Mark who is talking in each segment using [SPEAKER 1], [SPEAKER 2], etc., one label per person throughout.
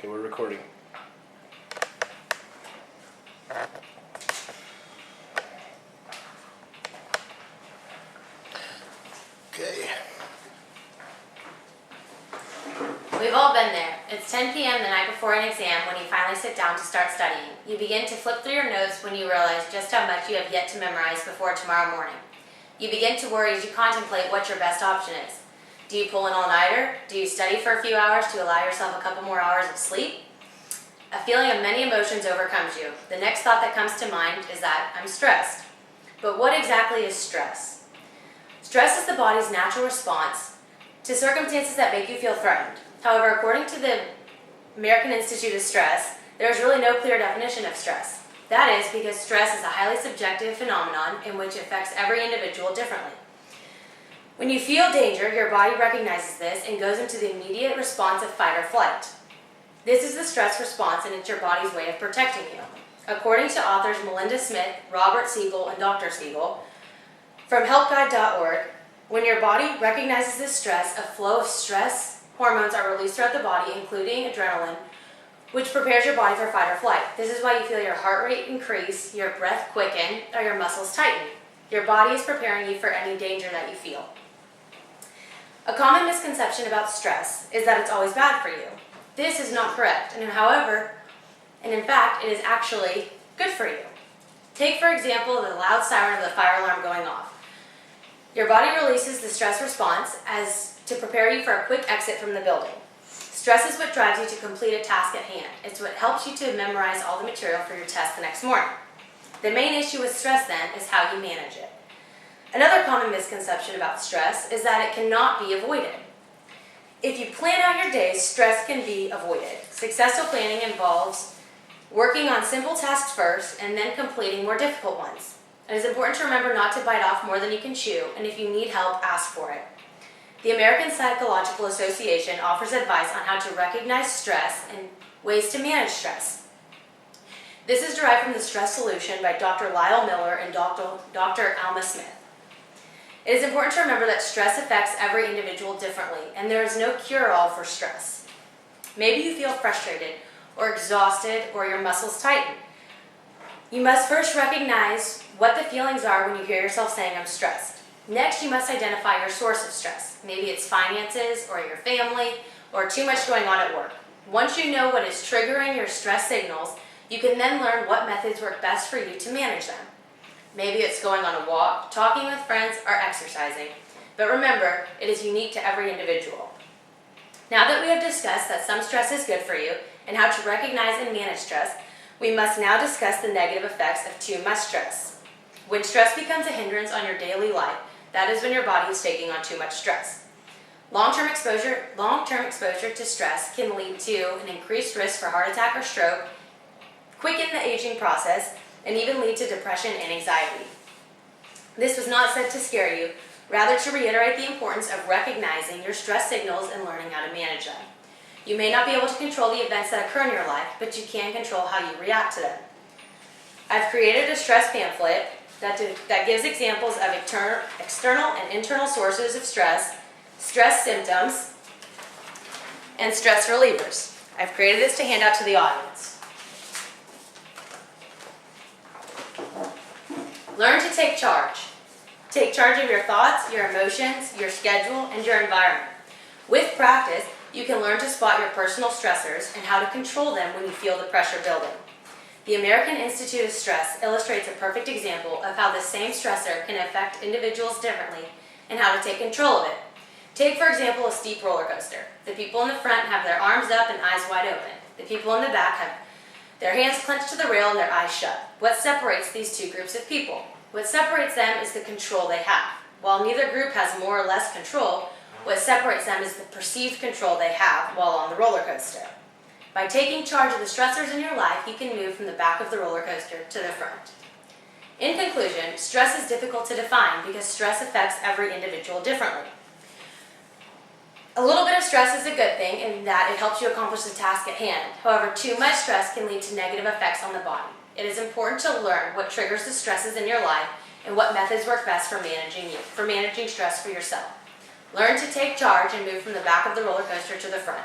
[SPEAKER 1] Okay, we're recording. Okay.
[SPEAKER 2] We've all been there. It's 10 p.m. the night before an exam when you finally sit down to start studying. You begin to flip through your notes when you realize just how much you have yet to memorize before tomorrow morning. You begin to worry as you contemplate what your best option is. Do you pull an all-nighter? Do you study for a few hours to allow yourself a couple more hours of sleep? A feeling of many emotions overcomes you. The next thought that comes to mind is that I'm stressed. But what exactly is stress? Stress is the body's natural response to circumstances that make you feel threatened. However, according to the American Institute of Stress, there is really no clear definition of stress. That is because stress is a highly subjective phenomenon in which it affects every individual differently. When you feel danger, your body recognizes this and goes into the immediate response of fight or flight. This is the stress response, and it's your body's way of protecting you. According to authors Melinda Smith, Robert Siegel, and Dr. Siegel, from helpguide.org, when your body recognizes this stress, a flow of stress hormones are released throughout the body, including adrenaline, which prepares your body for fight or flight. This is why you feel your heart rate increase, your breath quicken, or your muscles tighten. Your body is preparing you for any danger that you feel. A common misconception about stress is that it's always bad for you. This is not correct, and in fact, it is actually good for you. Take, for example, the loud siren of the fire alarm going off. Your body releases the stress response as to prepare you for a quick exit from the building. Stress is what drives you to complete a task at hand. It's what helps you to memorize all the material for your test the next morning. The main issue with stress, then, is how you manage it. Another common misconception about stress is that it cannot be avoided. If you plan out your days, stress can be avoided. Successful planning involves working on simple tasks first and then completing more difficult ones. It is important to remember not to bite off more than you can chew, and if you need help, ask for it. The American Psychological Association offers advice on how to recognize stress and ways to manage stress. This is derived from the Stress Solution by Dr. Lyle Miller and Dr. Alma Smith. It is important to remember that stress affects every individual differently, and there is no cure-all for stress. Maybe you feel frustrated or exhausted or your muscles tighten. You must first recognize what the feelings are when you hear yourself saying, I'm stressed. Next, you must identify your source of stress. Maybe it's finances or your family or too much going on at work. Once you know what is triggering your stress signals, you can then learn what methods work best for you to manage them. Maybe it's going on a walk, talking with friends, or exercising. But remember, it is unique to every individual. Now that we have discussed that some stress is good for you and how to recognize and manage stress, we must now discuss the negative effects of too much stress. When stress becomes a hindrance on your daily life, that is when your body is taking on too much stress. Long-term exposure to stress can lead to an increased risk for heart attack or stroke, quicken the aging process, and even lead to depression and anxiety. This was not said to scare you, rather to reiterate the importance of recognizing your stress signals and learning how to manage them. You may not be able to control the events that occur in your life, but you can control how you react to them. I've created a stress pamphlet that gives examples of external and internal sources of stress, stress symptoms, and stress relievers. I've created this to hand out to the audience. Learn to take charge. Take charge of your thoughts, your emotions, your schedule, and your environment. With practice, you can learn to spot your personal stressors and how to control them when you feel the pressure building. The American Institute of Stress illustrates a perfect example of how the same stressor can affect individuals differently and how to take control of it. Take, for example, a steep roller coaster. The people in the front have their arms up and eyes wide open. The people in the back have their hands clenched to the rail and their eyes shut. What separates these two groups of people? What separates them is the control they have. While neither group has more or less control, what separates them is the perceived control they have while on the roller coaster. By taking charge of the stressors in your life, you can move from the back of the roller coaster to the front. In conclusion, stress is difficult to define because stress affects every individual differently. A little bit of stress is a good thing in that it helps you accomplish the task at hand. However, too much stress can lead to negative effects on the body. It is important to learn what triggers the stresses in your life and what methods work best for managing stress for yourself. Learn to take charge and move from the back of the roller coaster to the front.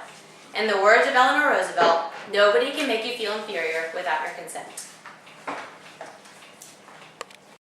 [SPEAKER 2] In the words of Eleanor Roosevelt, Nobody can make you feel inferior without your consent.